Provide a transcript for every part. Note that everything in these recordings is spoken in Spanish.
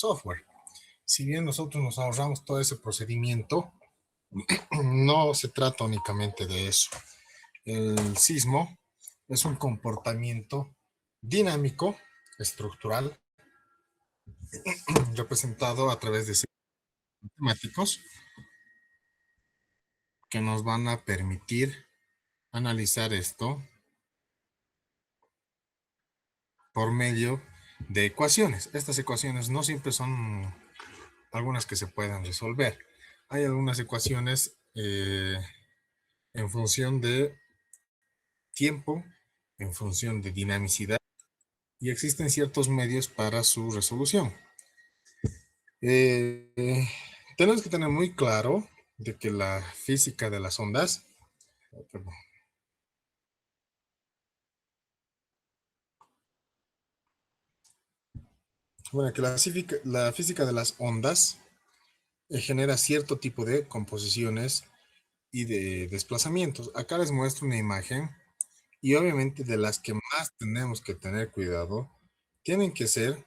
software. Si bien nosotros nos ahorramos todo ese procedimiento, no se trata únicamente de eso. El sismo es un comportamiento dinámico, estructural, representado a través de matemáticos que nos van a permitir analizar esto por medio de ecuaciones. Estas ecuaciones no siempre son algunas que se puedan resolver. Hay algunas ecuaciones en función de tiempo, en función de dinamicidad, y existen ciertos medios para su resolución. Tenemos que tener muy claro de que la física de las ondas, bueno, que la física de las ondas genera cierto tipo de composiciones y de desplazamientos. Acá les muestro una imagen y obviamente de las que más tenemos que tener cuidado tienen que ser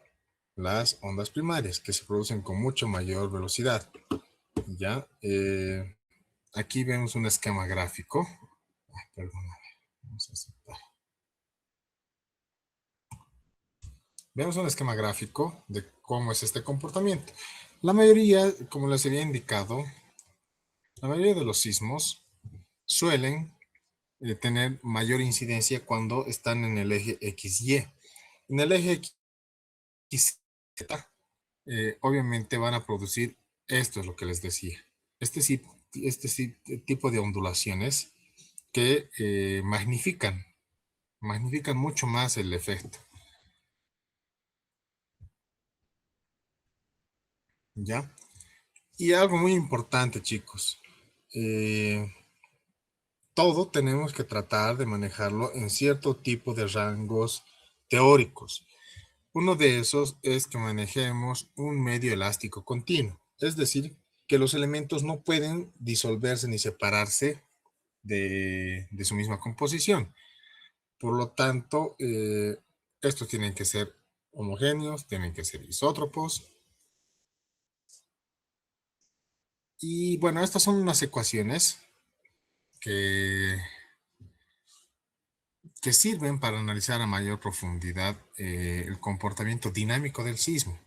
las ondas primarias, que se producen con mucho mayor velocidad. Ya, aquí vemos un esquema gráfico. Perdóname, vamos a aceptar. Vemos un esquema gráfico de cómo es este comportamiento. La mayoría, como les había indicado, la mayoría de los sismos suelen tener mayor incidencia cuando están en el eje XY. En el eje XZ, obviamente van a producir, esto es lo que les decía, este tipo de ondulaciones que magnifican mucho más el efecto. ¿Ya? Y algo muy importante, chicos. Todo tenemos que tratar de manejarlo en cierto tipo de rangos teóricos. Uno de esos es que manejemos un medio elástico continuo, es decir, que los elementos no pueden disolverse ni separarse de su misma composición. Por lo tanto, estos tienen que ser homogéneos, tienen que ser isótropos. Y bueno, estas son unas ecuaciones que, que sirven para analizar a mayor profundidad el comportamiento dinámico del sismo.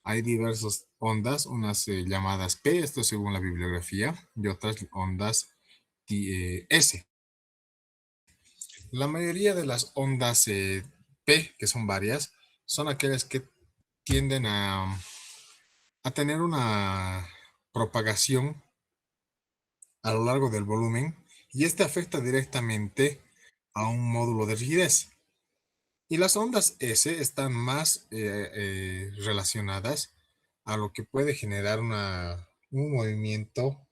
Hay diversas ondas, unas llamadas P, esto según la bibliografía, y otras ondas S. La mayoría de las ondas P, que son varias, son aquellas que tienden a tener una propagación a lo largo del volumen y este afecta directamente a un módulo de rigidez. Y las ondas S están más relacionadas a lo que puede generar un movimiento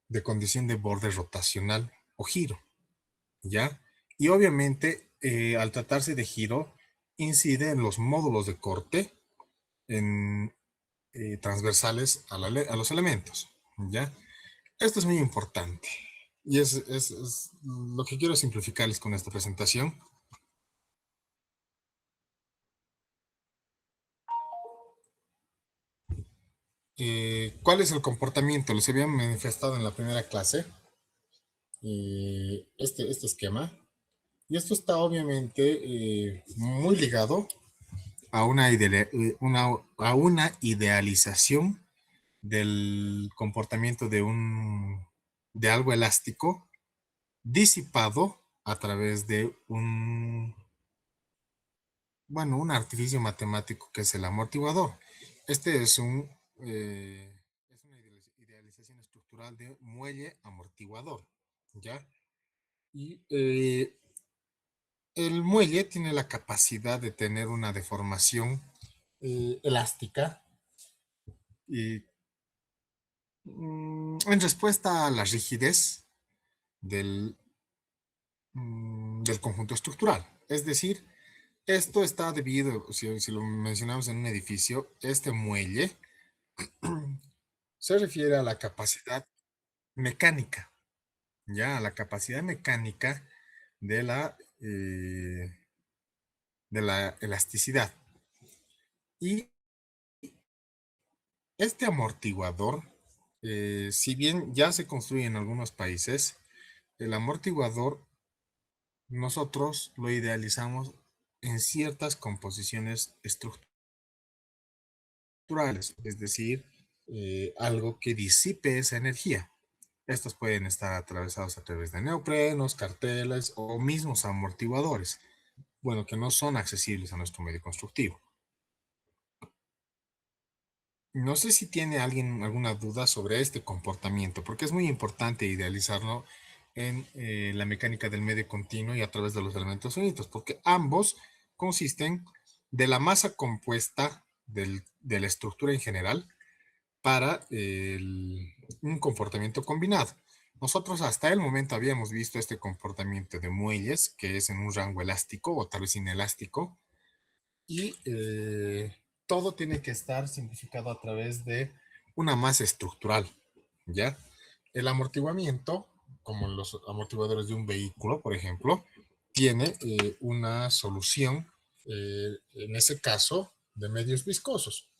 de condición de borde rotacional o giro, ¿ya? Y obviamente, al tratarse de giro, incide en los módulos de corte transversales a los elementos, ¿ya? Esto es muy importante y es lo que quiero simplificarles con esta presentación. ¿Cuál es el comportamiento? Les había manifestado en la primera clase este esquema. Y esto está obviamente muy ligado a a una idealización del comportamiento de algo elástico disipado a través de un artificio matemático que es el amortiguador. Este es una idealización estructural de muelle amortiguador, ¿ya? Y el muelle tiene la capacidad de tener una deformación elástica y en respuesta a la rigidez del, del conjunto estructural. Es decir, esto está debido, si lo mencionamos en un edificio, este muelle se refiere a la capacidad mecánica, ya a la capacidad mecánica de de la elasticidad. Y Este amortiguador, si bien ya se construye en algunos países, el amortiguador nosotros lo idealizamos en ciertas composiciones estructurales, es decir, algo que disipe esa energía. Estos pueden estar atravesados a través de neoprenos, carteles o mismos amortiguadores, bueno, que no son accesibles a nuestro medio constructivo. No sé si tiene alguien alguna duda sobre este comportamiento, porque es muy importante idealizarlo en la mecánica del medio continuo y a través de los elementos finitos, porque ambos consisten de la masa compuesta de la estructura en general para un comportamiento combinado. Nosotros hasta el momento habíamos visto este comportamiento de muelles, que es en un rango elástico o tal vez inelástico, y todo tiene que estar simplificado a través de una masa estructural, ¿ya? El amortiguamiento, como los amortiguadores de un vehículo, por ejemplo, tiene una solución, en ese caso, de medios viscosos.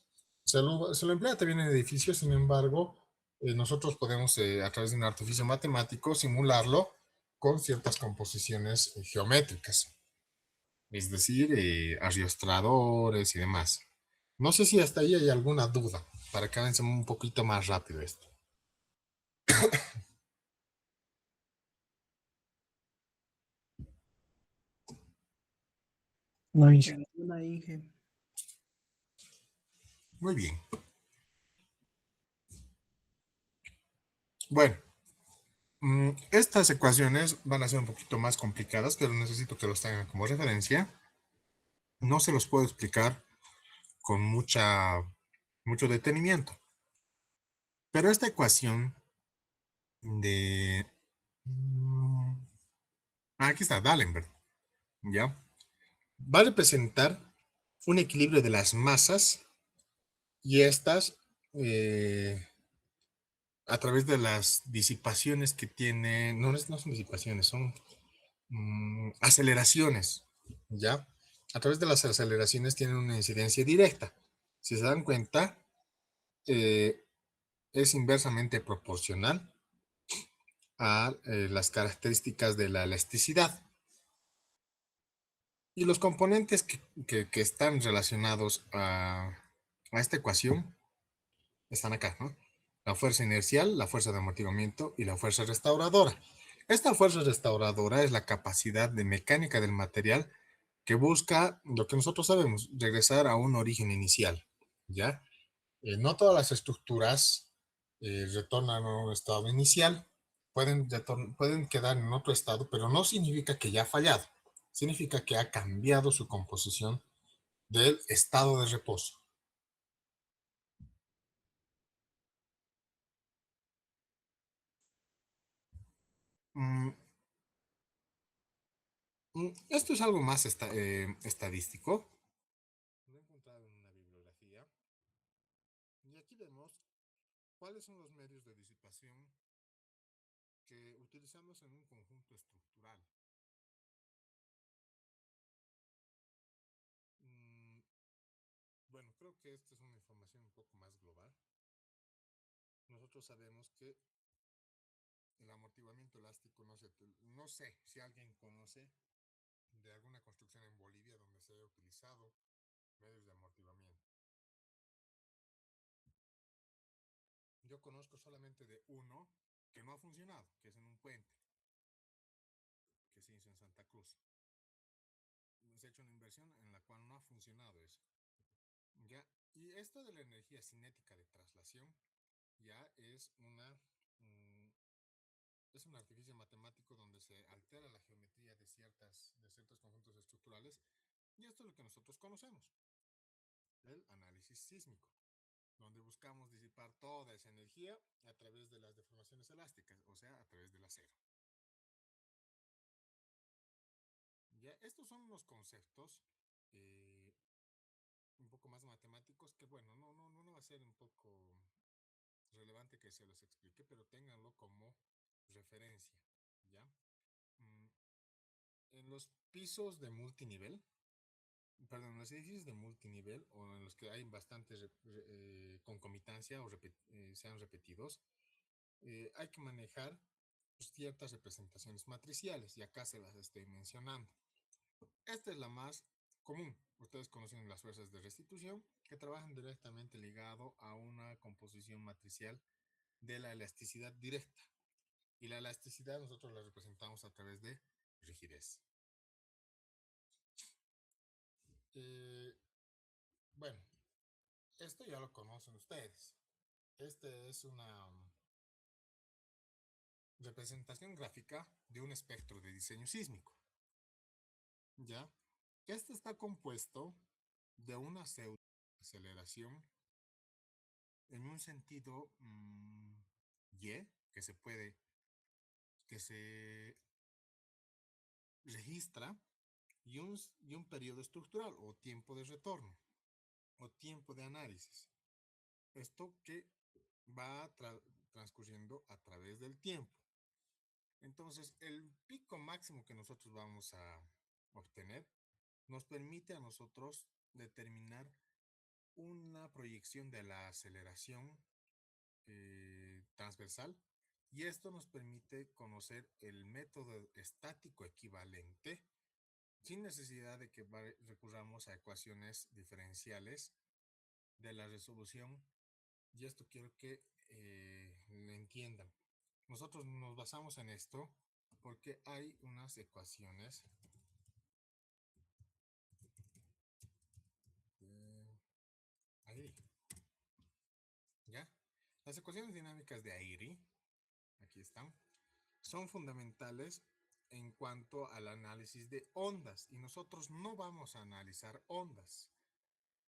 Se lo emplea también en edificios, sin embargo, nosotros podemos, a través de un artificio matemático, simularlo con ciertas composiciones geométricas, es decir, arrastradores y demás. No sé si hasta ahí hay alguna duda, para que avancemos un poquito más rápido esto. No hice. Ninguna Inge. Muy bien. Bueno, estas ecuaciones van a ser un poquito más complicadas, pero necesito que los tengan como referencia. No se los puedo explicar con mucho detenimiento. Pero esta ecuación de... aquí está, D'Alembert, ¿ya? Va a representar un equilibrio de las masas y estas, a través de las disipaciones que tiene, no son disipaciones, son aceleraciones, ¿ya? A través de las aceleraciones tienen una incidencia directa. Si se dan cuenta, eh, es inversamente proporcional a las características de la elasticidad. Y los componentes que están relacionados a esta ecuación están acá, ¿no? La fuerza inercial, la fuerza de amortiguamiento y la fuerza restauradora. Esta fuerza restauradora es la capacidad de mecánica del material que busca lo que nosotros sabemos, regresar a un origen inicial, ¿ya? No todas las estructuras retornan a un estado inicial, pueden quedar en otro estado, pero no significa que ya ha fallado, significa que ha cambiado su composición del estado de reposo. Mm, Esto es algo más estadístico. Lo he encontrado en una bibliografía y aquí vemos cuáles son los medios de disipación que utilizamos en un conjunto estructural. Mm, bueno, creo que esta es una información un poco más global. Nosotros sabemos que el amortiguamiento elástico, no sé si alguien conoce de alguna construcción en Bolivia donde se haya utilizado medios de amortiguamiento. Yo conozco solamente de uno que no ha funcionado, que es en un puente que se hizo en Santa Cruz. Se ha hecho una inversión en la cual no ha funcionado eso. ¿Ya? Y esto de la energía cinética de traslación ya es un artificio matemático donde se altera la geometría de ciertos conjuntos estructurales, y esto es lo que nosotros conocemos, el análisis sísmico, donde buscamos disipar toda esa energía a través de las deformaciones elásticas, o sea, a través del acero. Ya, estos son unos conceptos eh, un poco más matemáticos que, bueno, no va a ser un poco relevante que se los explique, pero ténganlo como referencia, ¿ya? Mm, En los pisos de multinivel, perdón, en los edificios de multinivel o en los que hay bastante concomitancia frecuencia o sean repetidos, hay que manejar ciertas representaciones matriciales, y acá se las estoy mencionando. Esta es la más común. Ustedes conocen las fuerzas de restitución, que trabajan directamente ligado a una composición matricial de la elasticidad directa. Y la elasticidad nosotros la representamos a través de rigidez. Bueno, esto ya lo conocen ustedes. Este es una representación gráfica de un espectro de diseño sísmico. ¿Ya? Este está compuesto de una pseudo aceleración en un sentido Y, que se registra, y un periodo estructural o tiempo de retorno o tiempo de análisis. Esto que va transcurriendo a través del tiempo. Entonces, el pico máximo que nosotros vamos a obtener nos permite a nosotros determinar una proyección de la aceleración transversal, y esto nos permite conocer el método estático equivalente sin necesidad de que recurramos a ecuaciones diferenciales de la resolución. Y esto quiero que lo entiendan. Nosotros nos basamos en esto porque hay unas ecuaciones ahí, ¿ya? Las ecuaciones dinámicas de Airy, aquí están, son fundamentales en cuanto al análisis de ondas, y nosotros no vamos a analizar ondas.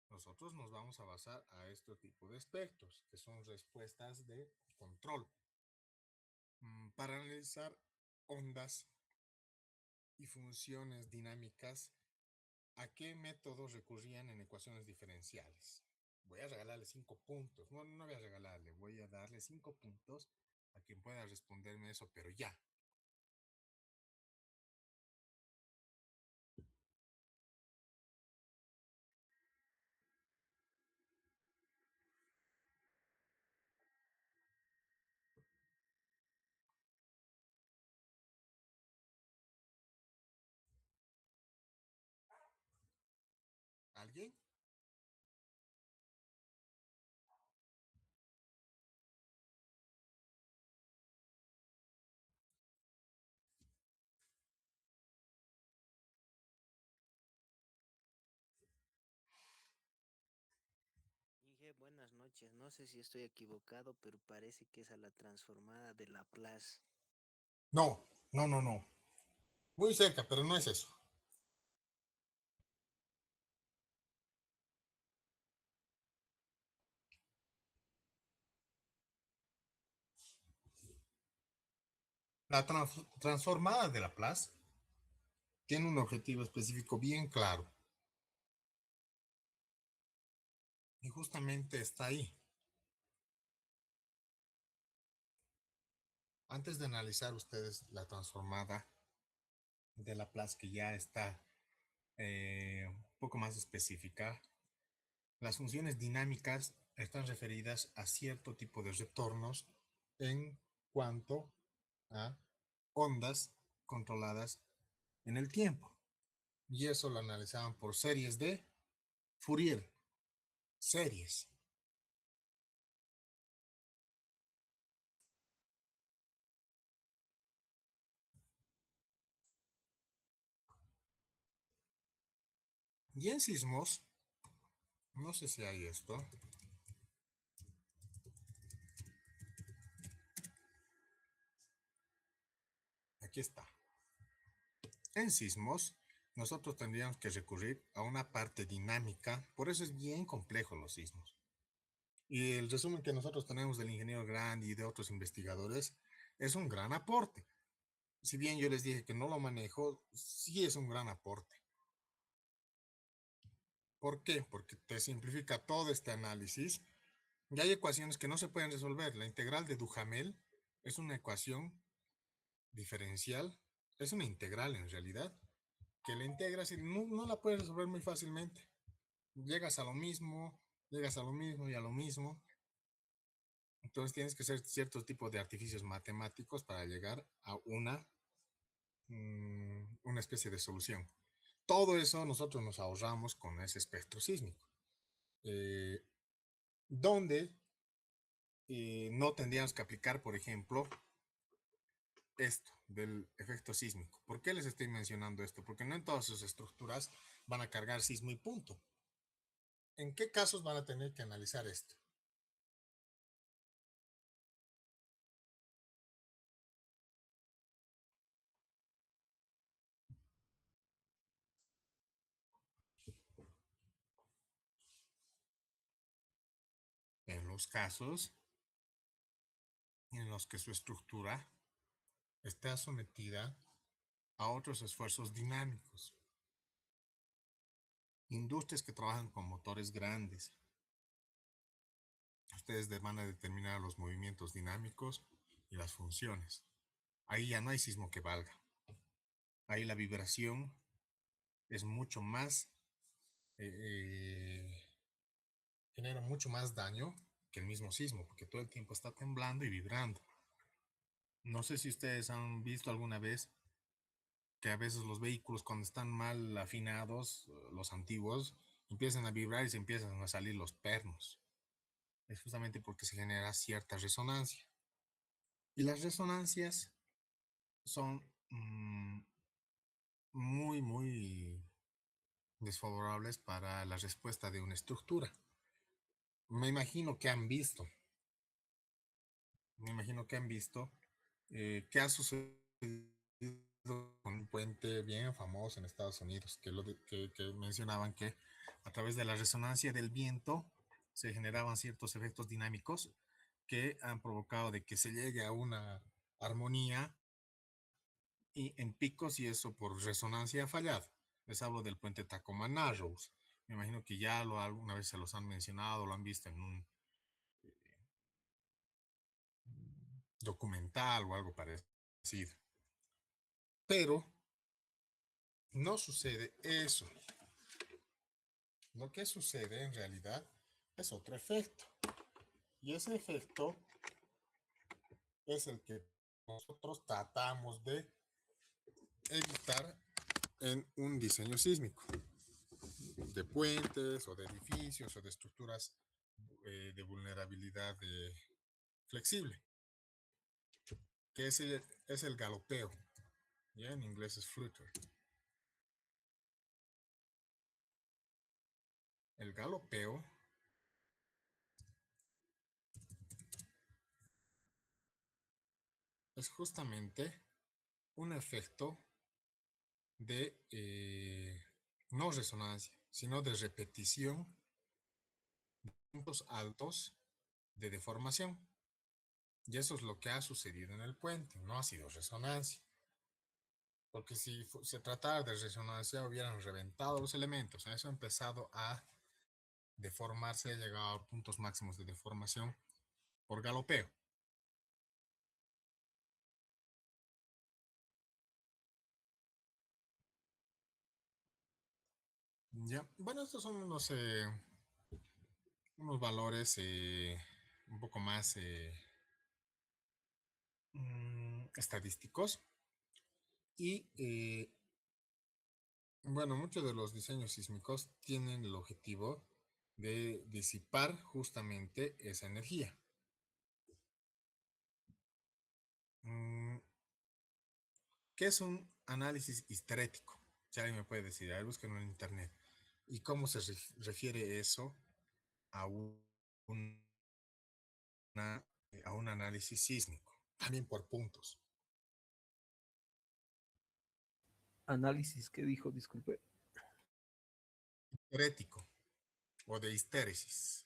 Nosotros nos vamos a basar a este tipo de espectros, que son respuestas de control. Para analizar ondas y funciones dinámicas, ¿a qué métodos recurrían en ecuaciones diferenciales? Voy a regalarle 5 puntos. No, no voy a regalarle, voy a darle 5 puntos a quien pueda responderme eso, pero ya. ¿Alguien? Inge, buenas noches. No sé si estoy equivocado, pero parece que es a la transformada de Laplace. No, no, no, no. Muy cerca, pero no es eso. La transformada de Laplace tiene un objetivo específico bien claro, y justamente está ahí. Antes de analizar ustedes la transformada de Laplace, que ya está un poco más específica, las funciones dinámicas están referidas a cierto tipo de retornos en cuanto a ondas controladas en el tiempo. Y eso lo analizaban por series de Fourier. Series. Y en sismos, no sé si hay esto. Aquí está. En sismos, nosotros tendríamos que recurrir a una parte dinámica. Por eso es bien complejo los sismos. Y el resumen que nosotros tenemos del ingeniero Grandi y de otros investigadores es un gran aporte. Si bien yo les dije que no lo manejo, sí es un gran aporte. ¿Por qué? Porque te simplifica todo este análisis. Y hay ecuaciones que no se pueden resolver. La integral de Duhamel es una ecuación diferencial, es una integral en realidad, que la integras y no la puedes resolver muy fácilmente. Llegas a lo mismo y a lo mismo. Entonces tienes que hacer cierto tipo de artificios matemáticos para llegar a una especie de solución. Todo eso nosotros nos ahorramos con ese espectro sísmico, eh, donde no tendríamos que aplicar, por ejemplo, esto del efecto sísmico. ¿Por qué les estoy mencionando esto? Porque no en todas sus estructuras van a cargar sismo y punto. ¿En qué casos van a tener que analizar esto? En los casos en los que su estructura está sometida a otros esfuerzos dinámicos. Industrias que trabajan con motores grandes. Ustedes van a determinar los movimientos dinámicos y las funciones. Ahí ya no hay sismo que valga. Ahí la vibración es mucho más, genera mucho más daño que el mismo sismo, porque todo el tiempo está temblando y vibrando. No sé si ustedes han visto alguna vez que a veces los vehículos cuando están mal afinados, los antiguos, empiezan a vibrar y se empiezan a salir los pernos. Es justamente porque se genera cierta resonancia. Y las resonancias son muy desfavorables para la respuesta de una estructura. Me imagino que han visto, me imagino que han visto qué ha sucedido con un puente bien famoso en Estados Unidos, que mencionaban que a través de la resonancia del viento se generaban ciertos efectos dinámicos que han provocado de que se llegue a una armonía y en picos y eso por resonancia ha fallado. Les hablo del puente Tacoma Narrows. Me imagino que ya alguna vez se los han mencionado, lo han visto en un documental o algo parecido. Pero no sucede eso. Lo que sucede en realidad es otro efecto. Y ese efecto es el que nosotros tratamos de evitar en un diseño sísmico, de puentes o de edificios o de estructuras de vulnerabilidad flexible, que es el galopeo. ¿Ya? En inglés es flutter. El galopeo es justamente un efecto de no resonancia, sino de repetición de puntos altos de deformación. Y eso es lo que ha sucedido en el puente, no ha sido resonancia. Porque si se tratara de resonancia hubieran reventado los elementos. Eso ha empezado a deformarse, ha llegado a puntos máximos de deformación por galopeo. Ya, bueno, estos son unos valores un poco más estadísticos y bueno, muchos de los diseños sísmicos tienen el objetivo de disipar justamente esa energía. Mm, ¿Qué es un análisis histerético? Si alguien me puede decir, a ver, búsquenlo en internet. ¿Y cómo se refiere eso a a un análisis sísmico? También por puntos. Análisis que dijo, disculpe. Histerético o de histéresis.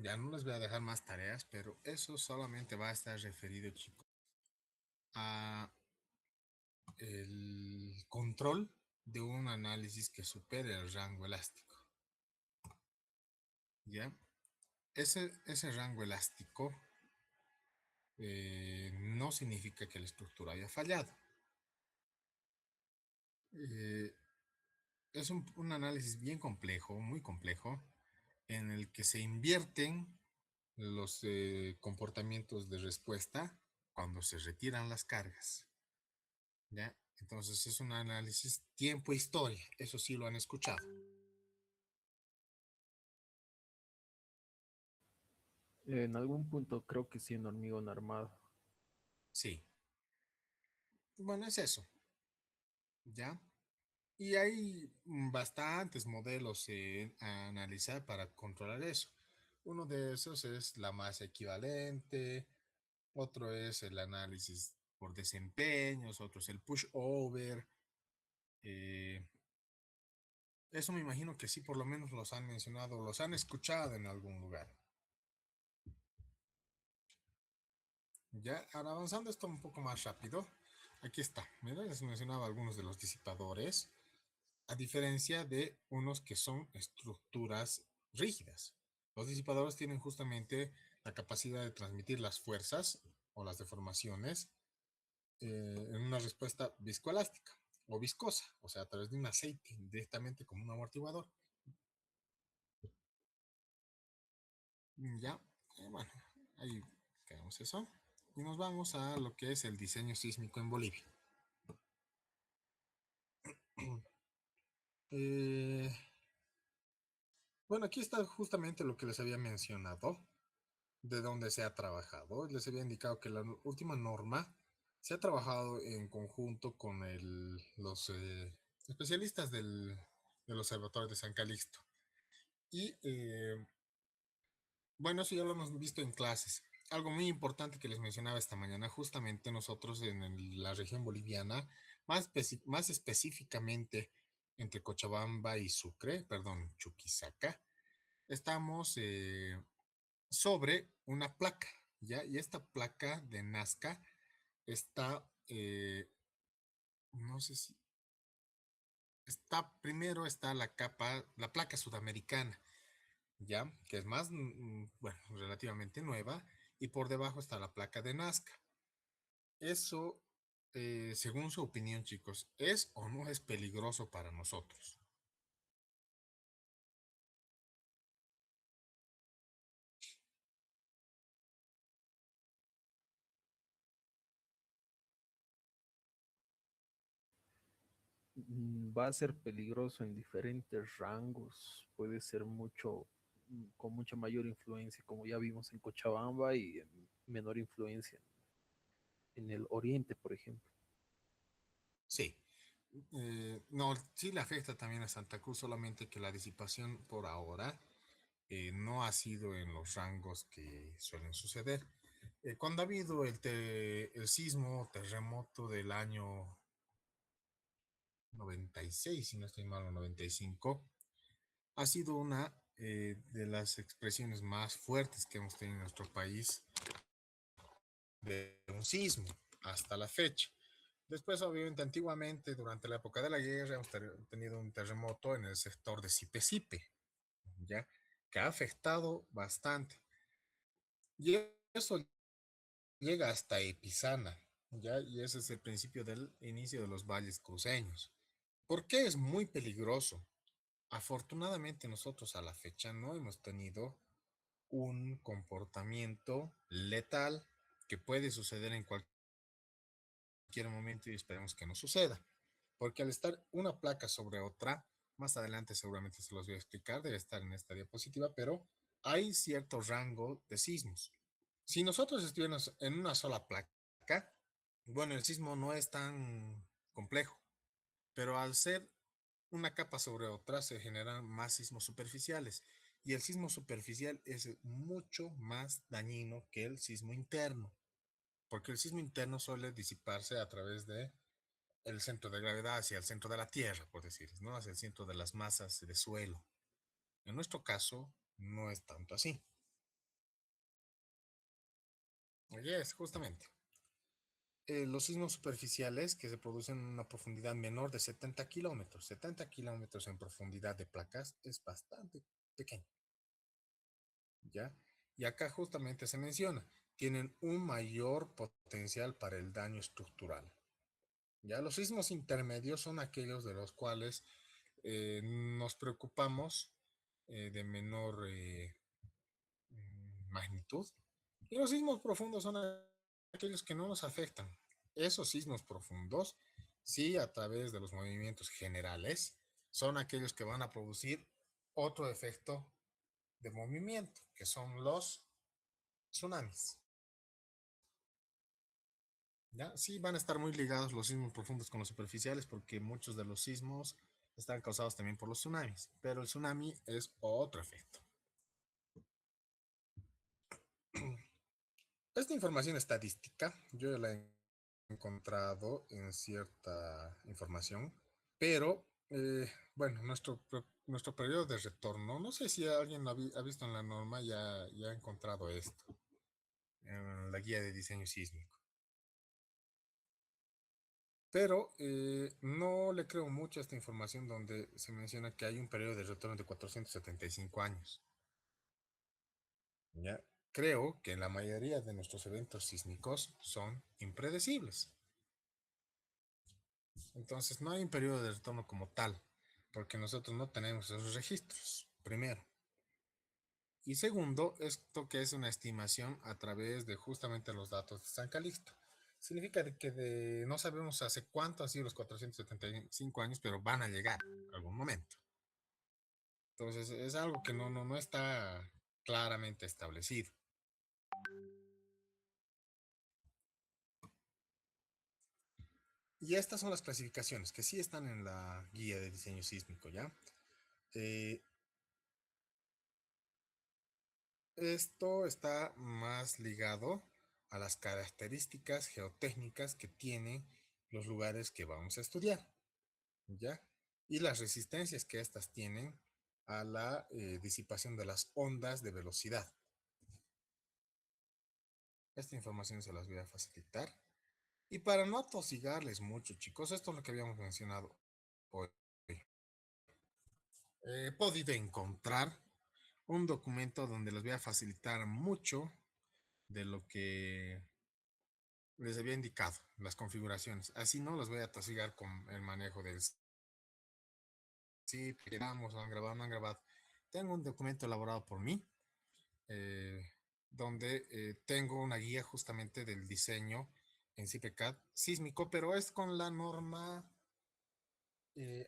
Ya no les voy a dejar más tareas, pero eso solamente va a estar referido, chicos, a el control de un análisis que supere el rango elástico. ¿Ya? Ese rango elástico no significa que la estructura haya fallado. Eh, es un análisis bien complejo, muy complejo, en el que se invierten los comportamientos de respuesta cuando se retiran las cargas. ¿Ya? Entonces es un análisis tiempo-historia, eso sí lo han escuchado. En algún punto creo que sí en hormigón armado. Sí. Bueno, es eso, ¿ya? Y hay bastantes modelos a analizar para controlar eso. Uno de esos es la masa equivalente, otro es el análisis por desempeños, otro es el pushover. eh, Eso me imagino que sí, por lo menos los han mencionado, los han escuchado en algún lugar. Ya, ahora avanzando esto un poco más rápido. Aquí está. Mira, les mencionaba algunos de los disipadores, a diferencia de unos que son estructuras rígidas. Los disipadores tienen justamente la capacidad de transmitir las fuerzas o las deformaciones en una respuesta viscoelástica o viscosa, o sea, a través de un aceite, directamente como un amortiguador. Ya, bueno, ahí quedamos eso. Y nos vamos a lo que es el diseño sísmico en Bolivia. Eh, bueno, aquí está justamente lo que les había mencionado, de dónde se ha trabajado. Les había indicado que la última norma se ha trabajado en conjunto con los especialistas del Observatorio de San Calixto. Y bueno, eso ya lo hemos visto en clases. Algo muy importante que les mencionaba esta mañana, justamente nosotros en la región boliviana, más específicamente entre Cochabamba y Sucre, perdón, Chuquisaca, estamos sobre una placa, ¿ya? Y esta placa de Nazca está, no sé si, primero está la capa, la placa sudamericana, ¿ya? Que es más, bueno, relativamente nueva, y por debajo está la placa de Nazca. Eso, según su opinión, chicos, ¿es o no es peligroso para nosotros? Va a ser peligroso en diferentes rangos, puede ser mucho, con mucha mayor influencia, como ya vimos en Cochabamba, y menor influencia en el oriente, por ejemplo. Sí. No, sí le afecta también a Santa Cruz, solamente que la disipación por ahora no ha sido en los rangos que suelen suceder. Cuando ha habido el sismo, terremoto del año 96, si no estoy mal, o 95, ha sido una de las expresiones más fuertes que hemos tenido en nuestro país de un sismo hasta la fecha. Después, obviamente, antiguamente, durante la época de la guerra, hemos tenido un terremoto en el sector de Sipe-Sipe, ¿ya? Que ha afectado bastante. Y eso llega hasta Epizana, ¿ya? Y ese es el principio del inicio de los valles cruceños. ¿Por qué es muy peligroso? Afortunadamente nosotros a la fecha no hemos tenido un comportamiento letal que puede suceder en cualquier momento y esperemos que no suceda. Porque al estar una placa sobre otra, más adelante seguramente se los voy a explicar, debe estar en esta diapositiva, pero hay cierto rango de sismos. Si nosotros estuviéramos en una sola placa, bueno, el sismo no es tan complejo, pero al ser una capa sobre otra se generan más sismos superficiales y el sismo superficial es mucho más dañino que el sismo interno, porque el sismo interno suele disiparse a través de el centro de gravedad hacia el centro de la Tierra, por decir, ¿no? Hacia el centro de las masas de suelo. En nuestro caso, no es tanto así. Es justamente. Los sismos superficiales que se producen en una profundidad menor de 70 kilómetros. 70 kilómetros en profundidad de placas es bastante pequeño, ¿ya? Y acá justamente se menciona, tienen un mayor potencial para el daño estructural. Ya los sismos intermedios son aquellos de los cuales nos preocupamos de menor magnitud. Y los sismos profundos son aquellos que no nos afectan. Esos sismos profundos, sí, a través de los movimientos generales, son aquellos que van a producir otro efecto de movimiento, que son los tsunamis. ¿Ya? Sí, van a estar muy ligados los sismos profundos con los superficiales porque muchos de los sismos están causados también por los tsunamis, pero el tsunami es otro efecto. Esta información estadística yo la he encontrado en cierta información, pero bueno, nuestro periodo de retorno, no sé si alguien lo ha visto en la norma, ya ha encontrado esto, en la guía de diseño sísmico. Pero no le creo mucho a esta información donde se menciona que hay un periodo de retorno de 475 años. ¿Ya? Creo que la mayoría de nuestros eventos sísmicos son impredecibles. Entonces no hay un periodo de retorno como tal, porque nosotros no tenemos esos registros, primero. Y segundo, esto que es una estimación a través de justamente los datos de San Calixto. Significa que no sabemos hace cuánto han sido los 475 años, pero van a llegar en algún momento. Entonces es algo que no está claramente establecido. Y estas son las clasificaciones que sí están en la guía de diseño sísmico, ¿ya? Eh, Esto está más ligado a las características geotécnicas que tienen los lugares que vamos a estudiar, ¿ya? Y las resistencias que éstas tienen a la disipación de las ondas de velocidad. Esta información se las voy a facilitar. Y para no atosigarles mucho, chicos, esto es lo que habíamos mencionado hoy. He podido encontrar un documento donde les voy a facilitar mucho de lo que les había indicado, las configuraciones. Así no los voy a atosigar con el manejo del sí, quedamos, lo han grabado, no han grabado. Tengo un documento elaborado por mí, eh, donde tengo una guía justamente del diseño en CIPECAD sísmico, pero es con la norma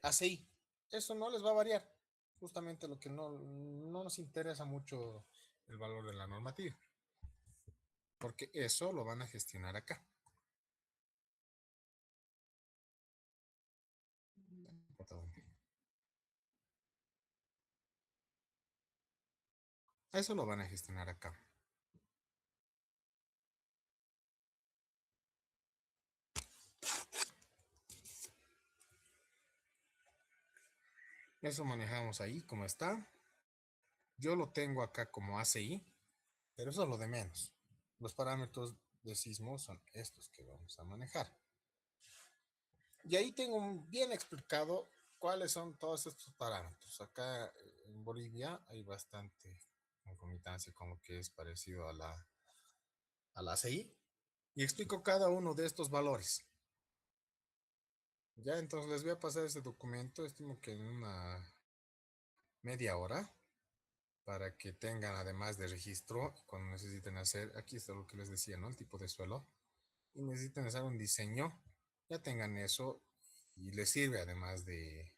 ACI. Eso no les va a variar. Justamente lo que no nos interesa mucho el valor de la normativa, porque eso lo van a gestionar acá. Eso lo van a gestionar acá. Eso manejamos ahí como está. Yo lo tengo acá como ACI, pero eso es lo de menos. Los parámetros de sismo son estos que vamos a manejar. Y ahí tengo bien explicado cuáles son todos estos parámetros. Acá en Bolivia hay bastante concomitancia con lo que es parecido a la ACI. Y explico cada uno de estos valores. Ya, entonces les voy a pasar este documento, estimo que en una media hora, para que tengan además de registro, cuando necesiten hacer, aquí está lo que les decía, ¿no? El tipo de suelo, y necesiten hacer un diseño, ya tengan eso, y les sirve además de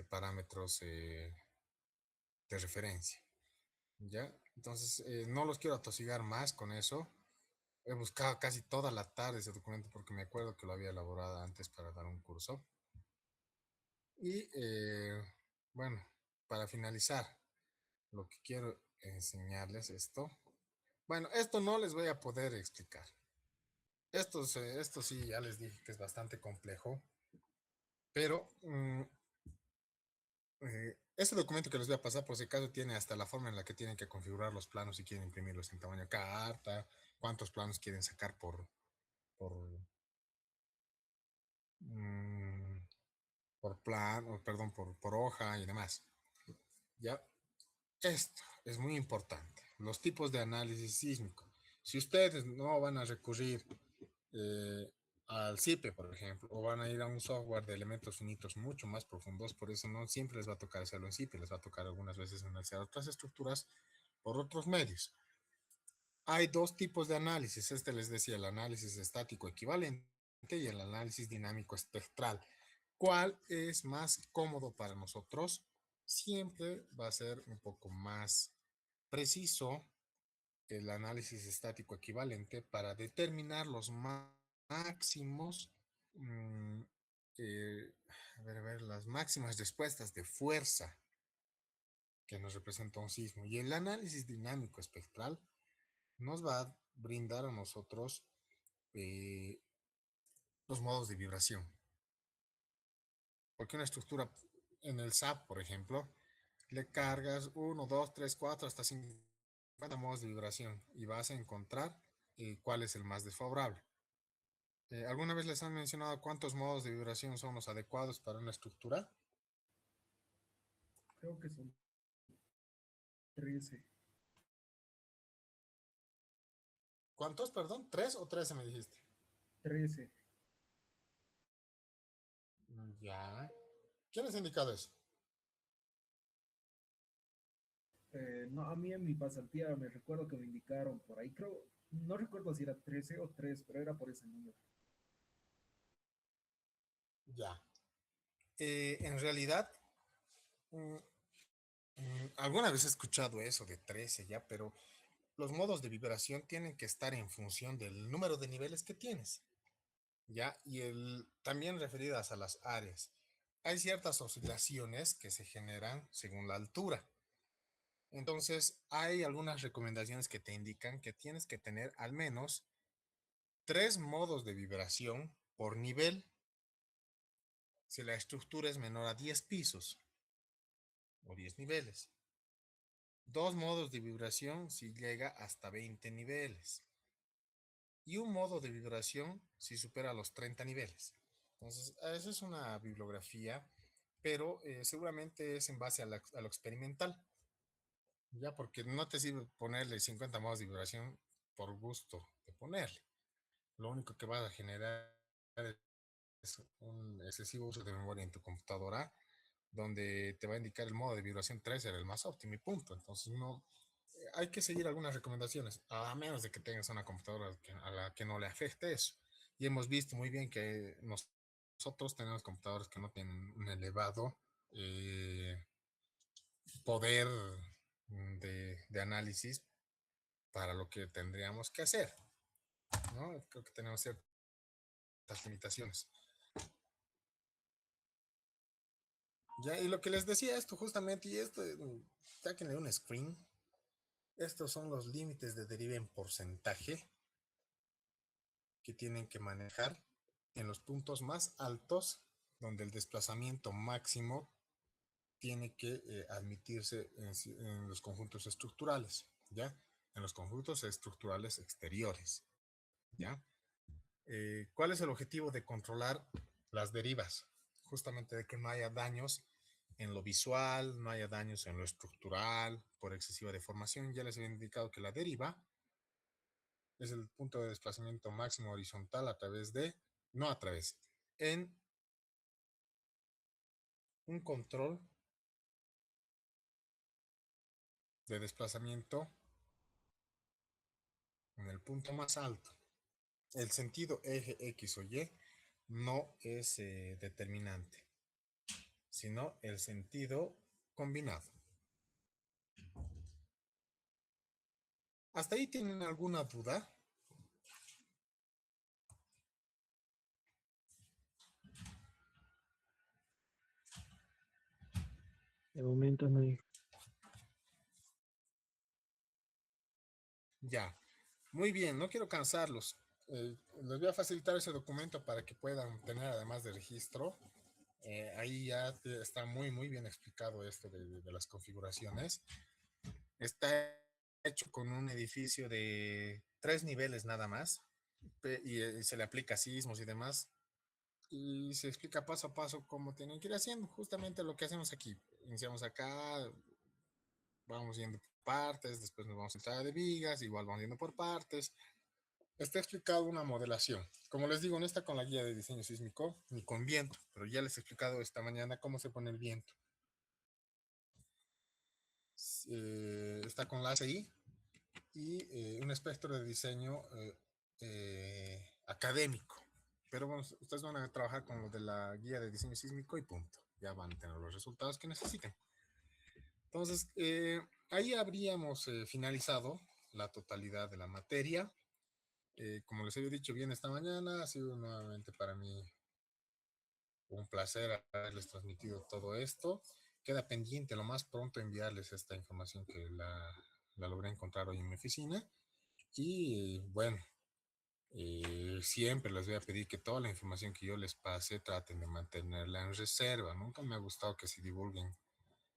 parámetros de referencia, ¿ya? Entonces, no los quiero atosigar más con eso. He buscado casi toda la tarde ese documento porque me acuerdo que lo había elaborado antes para dar un curso. Y bueno, para finalizar, lo que quiero enseñarles esto. Bueno, esto no les voy a poder explicar. Esto sí, ya les dije que es bastante complejo, pero este documento que les voy a pasar, por si acaso, tiene hasta la forma en la que tienen que configurar los planos si quieren imprimirlos en tamaño carta, cuántos planos quieren sacar por, mm, por plan, o perdón, por hoja y demás. ¿Ya? Esto es muy importante. Los tipos de análisis sísmico. Si ustedes no van a recurrir eh, al CIPE, por ejemplo, o van a ir a un software de elementos finitos mucho más profundos, por eso no siempre les va a tocar hacerlo en CIPE, les va a tocar algunas veces analizar otras estructuras por otros medios. Hay dos tipos de análisis. Este les decía, el análisis estático equivalente y el análisis dinámico espectral. ¿Cuál es más cómodo para nosotros? Siempre va a ser un poco más preciso el análisis estático equivalente para determinar los máximos, mm, a ver, las máximas respuestas de fuerza que nos representa un sismo. Y el análisis dinámico espectral nos va a brindar a nosotros eh, los modos de vibración. Porque una estructura en el SAP, por ejemplo, le cargas 1, 2, 3, 4, hasta 50 modos de vibración y vas a encontrar cuál es el más desfavorable. ¿Alguna vez les han mencionado cuántos modos de vibración son los adecuados para una estructura? Creo que son 13. ¿Cuántos, perdón? ¿3 o 13 me dijiste? 13. Ya. ¿Quién les ha indicado eso? No, a mí en mi pasantía me recuerdo que me indicaron por ahí, creo, no recuerdo si era 13 o 3, pero era por ese número. Ya. En realidad, mm, alguna vez he escuchado eso de 13 ya, pero los modos de vibración tienen que estar en función del número de niveles que tienes, ¿ya? Y también referidas a las áreas. Hay ciertas oscilaciones que se generan según la altura. Entonces, hay algunas recomendaciones que te indican que tienes que tener al menos 3 modos de vibración por nivel si la estructura es menor a 10 pisos o 10 niveles. 2 modos de vibración si llega hasta 20 niveles. Y un modo de vibración si supera los 30 niveles. Entonces, esa es una bibliografía, pero seguramente es en base a lo experimental, ya, porque no te sirve ponerle 50 modos de vibración por gusto de ponerle. Lo único que va a generar es un excesivo uso de memoria en tu computadora, donde te va a indicar el modo de vibración 3 era el más óptimo y punto. Entonces, no, hay que seguir algunas recomendaciones, a menos de que tengas una computadora a la que no le afecte eso. Y hemos visto muy bien que nosotros tenemos computadores que no tienen un elevado poder de análisis para lo que tendríamos que hacer, ¿no? Creo que tenemos ciertas limitaciones. Ya, y lo que les decía esto justamente, y esto, sáquenle un screen. Estos son los límites de deriva en porcentaje que tienen que manejar en los puntos más altos, donde el desplazamiento máximo tiene que admitirse en los conjuntos estructurales, ¿ya? En los conjuntos estructurales exteriores, ¿ya? ¿Cuál es el objetivo de controlar las derivas? Justamente de que no haya daños en lo visual, no haya daños en lo estructural por excesiva deformación. Ya les había indicado que la deriva es el punto de desplazamiento máximo horizontal a través de, no a través, en un control de desplazamiento en el punto más alto. El sentido eje X o Y no es determinante, sino el sentido combinado. ¿Hasta ahí tienen alguna duda? De momento no hay. Ya. Muy bien, no quiero cansarlos. Les voy a facilitar ese documento para que puedan tener además de registro. Ahí ya está muy bien explicado esto de las configuraciones. Está hecho con un edificio de 3 niveles nada más, y se le aplica sismos y demás, y se explica paso a paso cómo tienen que ir haciendo, justamente lo que hacemos aquí. Iniciamos acá, vamos yendo por partes, después nos vamos a entrar de vigas, igual vamos yendo por partes. Está explicado una modelación. Como les digo, no está con la guía de diseño sísmico ni con viento, pero ya les he explicado esta mañana cómo se pone el viento. Está con la ACI y un espectro de diseño académico. Pero bueno, ustedes van a trabajar con lo de la guía de diseño sísmico y punto. Ya van a tener los resultados que necesiten. Entonces, ahí habríamos finalizado la totalidad de la materia. Como les había dicho bien esta mañana, ha sido nuevamente para mí un placer haberles transmitido todo esto. Queda pendiente lo más pronto enviarles esta información que la logré encontrar hoy en mi oficina. Y bueno, siempre les voy a pedir que toda la información que yo les pase traten de mantenerla en reserva. Nunca me ha gustado que se divulguen.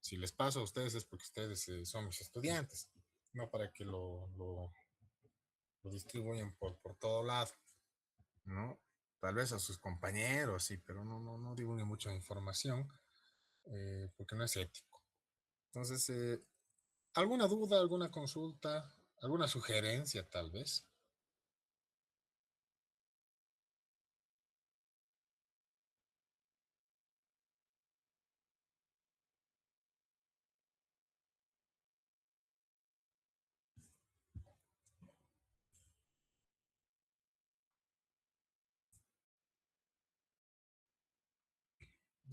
Si les paso a ustedes es porque ustedes son mis estudiantes, no para que lo distribuyan por todo lado, ¿no? Tal vez a sus compañeros, sí, pero no divulguen mucha información porque no es ético. Entonces, ¿alguna duda, alguna consulta, alguna sugerencia tal vez?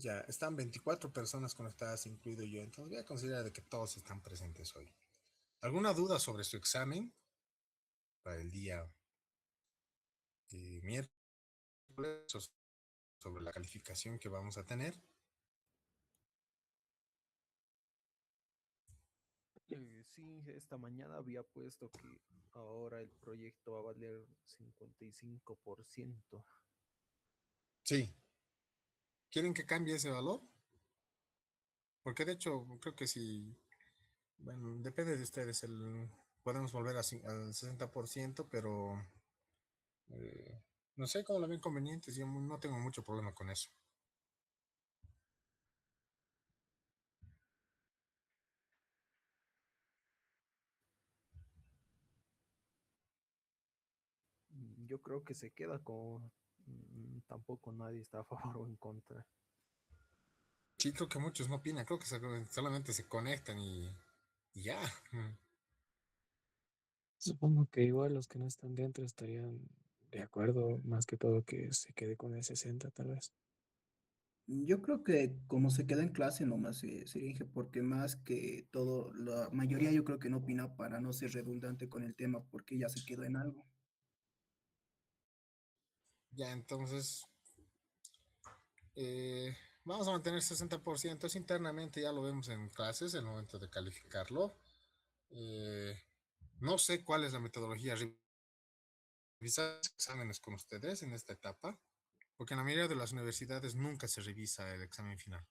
Ya, están 24 personas conectadas, incluido yo, entonces voy a considerar de que todos están presentes hoy. ¿Alguna duda sobre su examen para el día miércoles o sobre la calificación que vamos a tener? Sí, esta mañana había puesto que ahora el proyecto va a valer 55%. Sí. ¿Quieren que cambie ese valor? Porque de hecho, creo que sí, bueno, depende de ustedes. Podemos volver al 60%, pero eh, no sé cómo lo ven conveniente. Yo no tengo mucho problema con eso. Yo creo que se queda con... tampoco nadie está a favor o en contra. Sí, creo que muchos no opinan. Creo que solamente se conectan y ya. Supongo que igual los que no están dentro estarían de acuerdo, más que todo que se quede con el 60 tal vez. Yo creo que como se queda en clase nomás se rige, porque más que todo, la mayoría yo creo que no opina para no ser redundante con el tema, porque ya se quedó en algo. Ya, entonces, vamos a mantener 60%. Es internamente, ya lo vemos en clases, el momento de calificarlo. Eh, no sé cuál es la metodología. Revisar exámenes con ustedes en esta etapa, porque en la mayoría de las universidades nunca se revisa el examen final.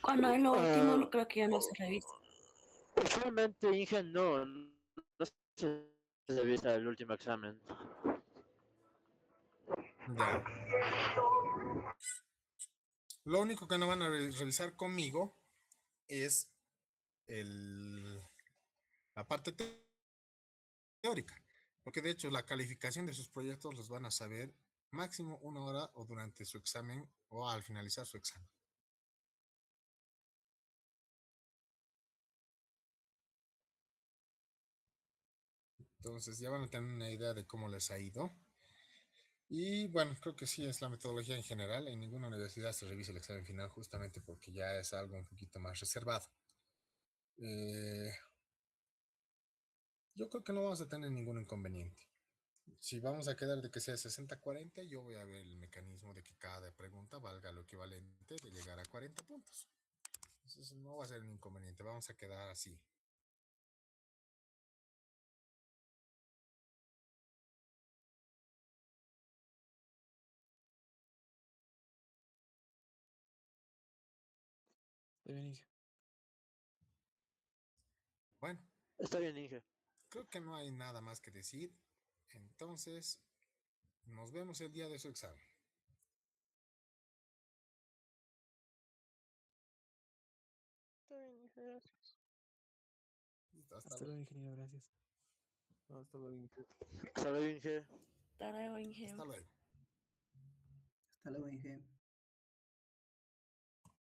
Cuando es lo último, no creo que ya no se revisa. Usualmente, Inge, no se revisa el último examen. Ya. Lo único que no van a revisar conmigo es la parte teórica, porque de hecho la calificación de sus proyectos los van a saber máximo 1 hora o durante su examen o al finalizar su examen. Entonces ya van a tener una idea de cómo les ha ido. Y bueno, creo que sí es la metodología en general. En ninguna universidad se revisa el examen final justamente porque ya es algo un poquito más reservado. Eh, yo creo que no vamos a tener ningún inconveniente. Si vamos a quedar de que sea 60-40, yo voy a ver el mecanismo de que cada pregunta valga lo equivalente de llegar a 40 puntos. Entonces no va a ser un inconveniente, vamos a quedar así. Está bien, Inge. Bueno, Está bien, Inge. Creo que no hay nada más que decir. Entonces, nos vemos el día de su examen. Está bien, Inge, gracias. Listo, hasta Hasta luego. luego, ingeniero, gracias. Hasta luego, Inge. Hasta luego, Inge. Hasta luego, Inge. Hasta luego. Hasta luego, Inge.